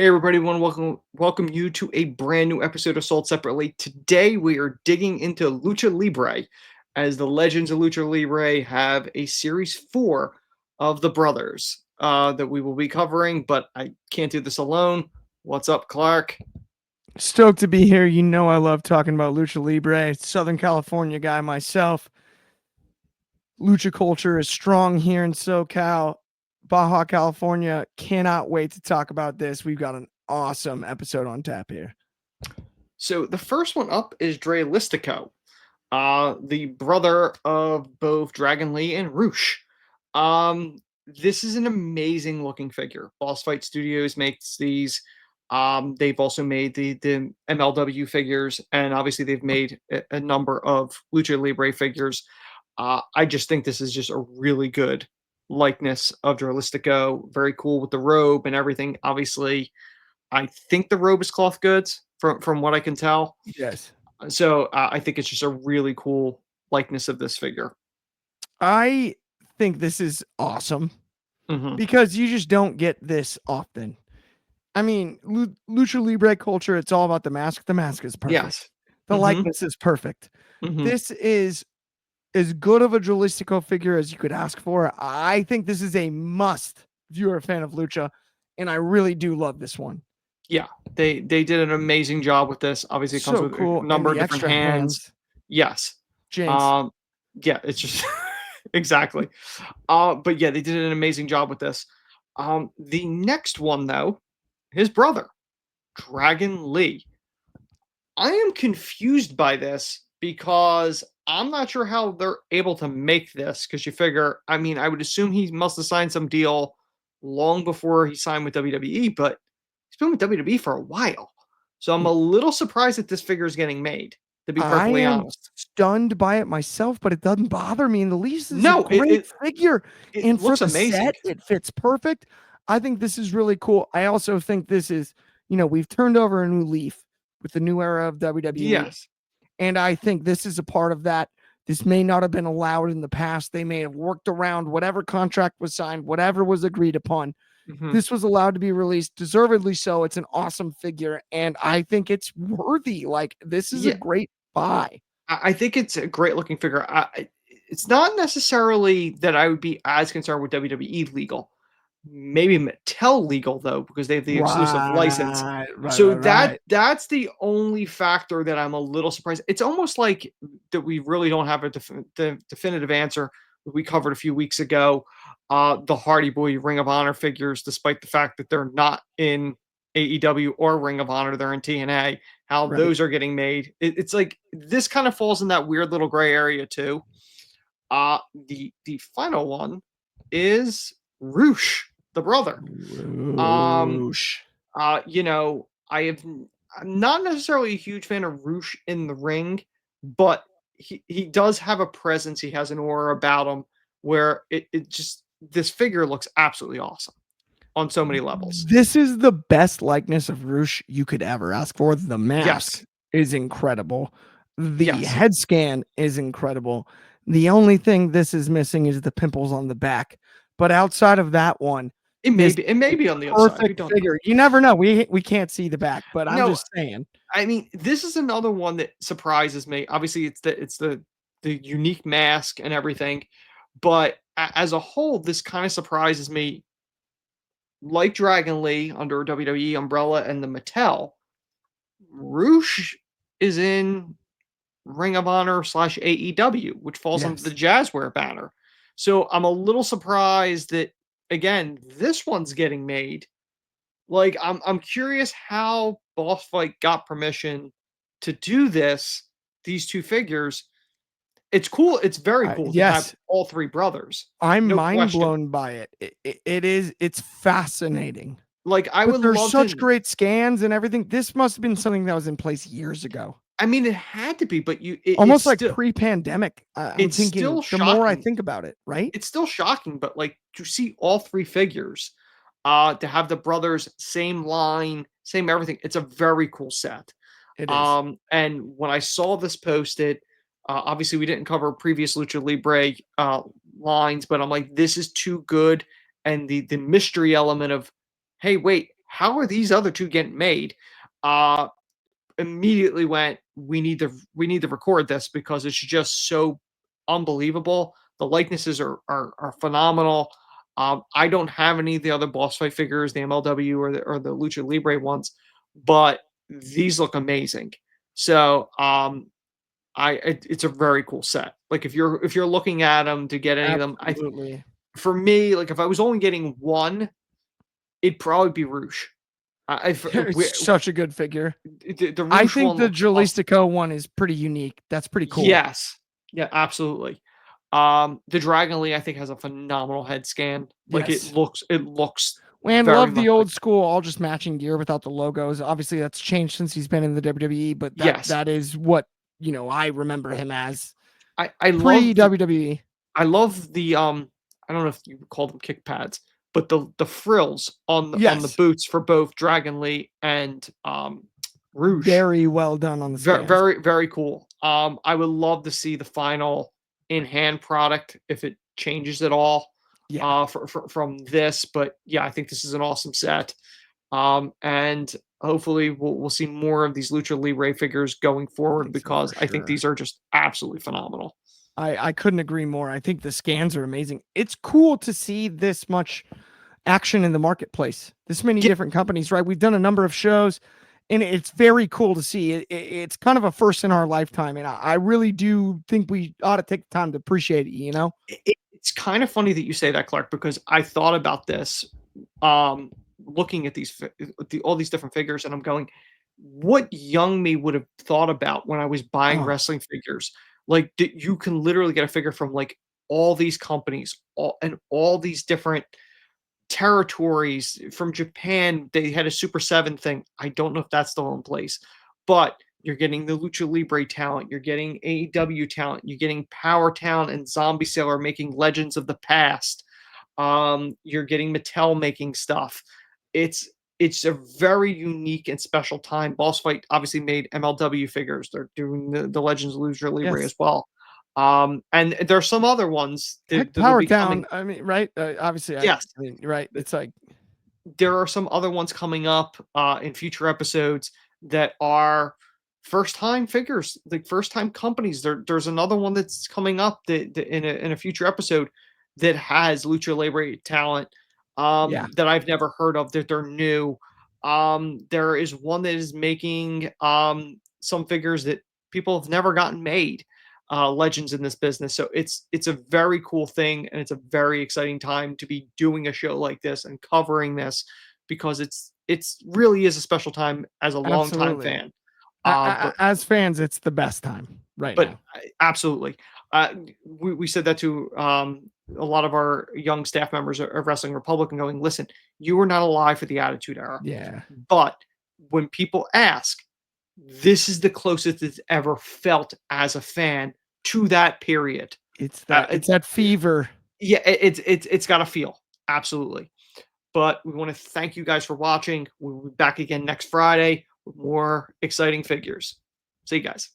Hey everybody, want to welcome you to a brand new episode of Sold Separately. Today we are digging into Lucha Libre as the Legends of Lucha Libre have a series 4 of the brothers that we will be covering, but I can't do this alone. What's up, Clark? Stoked to be here. You know I love talking about Lucha Libre. Southern California guy myself. Lucha culture is strong here in SoCal. Baja California. Cannot wait to talk about this. We've got an awesome episode on tap here. So the first one up is Dralistico, the brother of both Dragon Lee and Roosh. This is an amazing looking figure. Boss Fight Studios makes these. They've also made the MLW figures, and obviously they've made a number of Lucha Libre figures. I just think this is just a really good likeness of Dralistico. Very cool with the robe and everything. Obviously, I think the robe is cloth goods from what I can tell. Yes. So I think it's just a really cool likeness of this figure. I think this is awesome Mm-hmm. because you just don't get this often. I mean, Lucha Libre culture, it's all about the mask. The mask is perfect. Yes. The Mm-hmm. likeness is perfect. Mm-hmm. This is as good of a Dralistico figure as you could ask for. I think this is a must if you're a fan of Lucha, and I really do love this one. Yeah, they did an amazing job with this. Obviously, it comes So with cool. a number of different Extra hands. Yes. Jinx. Yeah, it's just exactly. But yeah, they did an amazing job with this. The next one though, his brother, Dragon Lee. I am confused by this because I'm not sure how they're able to make this because you figure, I mean, I would assume he must have signed some deal long before he signed with WWE, but he's been with WWE for a while. So I'm a little surprised that this figure is getting made, to be I perfectly am honest. stunned by it myself, but it doesn't bother me in the least. This is No, a great figure. it And for looks the amazing. set, it fits perfect. I think this is really cool. I also think this is, we've turned over a new leaf with the new era of WWE. Yes. And I think this is a part of that. This may not have been allowed in the past. They may have worked around whatever contract was signed, whatever was agreed upon. Mm-hmm. This was allowed to be released, deservedly so. It's an awesome figure, and I think it's worthy. Like, this is a great buy. I think it's a great looking figure. It's not necessarily that I would be as concerned with WWE legal. Maybe Mattel legal though, because they have the exclusive license. So that's the only factor that I'm a little surprised. It's almost like that we really don't have a definitive answer. We covered a few weeks ago, the Hardy Boy Ring of Honor figures, despite the fact that they're not in AEW or Ring of Honor, they're in TNA. How those are getting made. It's like this kind of falls in that weird little gray area too. The final one is Roosh, the brother. I'm not necessarily a huge fan of Roosh in the ring, but he does have a presence. He has an aura about him where it just this figure looks absolutely awesome on so many levels. This is the best likeness of Roosh you could ever ask for. The mask is incredible. The head scan is incredible. The only thing this is missing is the pimples on the back. But outside of that one, it may be on the other side. Figure. You never know. We can't see the back, but I'm just saying. I mean, this is another one that surprises me. Obviously, it's the unique mask and everything, but as a whole, this kind of surprises me. Like Dragon Lee under WWE umbrella and the Mattel, Roosh is in Ring of Honor / AEW, which falls under the Jazzware banner. So I'm a little surprised that again this one's getting made. Like I'm curious how Boss Fight got permission to do this. These two figures. It's cool. It's very cool to have all three brothers. I'm mind blown by it. It's fascinating. Like there's such great scans and everything. This must have been something that was in place years ago. I mean, it had to be, but almost like pre-pandemic. It's still shocking. The more I think about it, right? It's still shocking, but like to see all three figures, to have the brothers same line, same everything. It's a very cool set. It is. And when I saw this posted, obviously we didn't cover previous Lucha Libre lines, but I'm like, this is too good, and the mystery element of, hey, wait, how are these other two getting made? Immediately went, we need to record this because it's just so unbelievable. The likenesses are phenomenal. I don't have any of the other boss fight figures, the MLW or the Lucha Libre ones, but these look amazing. So it's a very cool set. Like if you're looking at them to get any of them, Absolutely. for me, like if I was only getting one, it'd probably be Rouge. It's such a good figure. The I Rouge think one the looks awesome. Dralistico one is pretty unique. That's pretty cool. Yes. Yeah, absolutely. The Dragon Lee, I think, has a phenomenal head scan. Like Yes. it looks Man, very love the much like old school, all just matching gear without the logos. Obviously, that's changed since he's been in the WWE, but yes. that is what I remember him as I pre love WWE. I love the I don't know if you call them kick pads, but the frills on the Yes, boots for both Dragon Lee and Rouge. very well done on the Very scans. very very cool. I would love to see the final in hand product if it changes at all. Yeah, From this, but yeah, I think this is an awesome set. And hopefully we'll see more of these Lucha Libre figures going I forward think so for because I think sure. these are just absolutely phenomenal. I couldn't agree more. I think the scans are amazing. It's cool to see this much action in the marketplace. This many Yeah, different companies, right? We've done a number of shows, and it's very cool to see. It's kind of a first in our lifetime, and I really do think we ought to take the time to appreciate it. it's kind of funny that you say that, Clark, because I thought about this, looking at all these different figures, and I'm going, what young me would have thought about when I was buying Oh, wrestling figures? Like, you can literally get a figure from like all these companies, all these different territories. From Japan, they had a Super 7 thing. I don't know if that's still in place, but you're getting the Lucha Libre talent, you're getting AEW talent, you're getting Power Town and Zombie Sailor making Legends of the Past. You're getting Mattel making stuff. It's a very unique and special time. Boss Fight obviously made MLW figures. They're doing the Legends of Lucha Libre yes. as well. And there's some other ones Heck, that'll Power be Town. coming. I mean, right? Obviously, Yes, right. It's like, there are some other ones coming up in future episodes that are first time figures, like first time companies. There's another one that's coming up that in a future episode that has Lucha Libre talent yeah, that I've never heard of, that they're new. There is one that is making some figures that people have never gotten made, legends in this business. So it's a very cool thing, and it's a very exciting time to be doing a show like this and covering this because it's really is a special time as a longtime absolutely. fan. But As fans, it's the best time right but now. absolutely, uh, we said that to a lot of our young staff members of Wrestling Republic, and going, listen, you were not alive for the Attitude Era, Yeah, but when people ask, this is the closest it's ever felt as a fan to that period. it's that fever. Yeah, it's got to feel absolutely. But we want to thank you guys for watching. We'll be back again next Friday with more exciting figures. See you guys.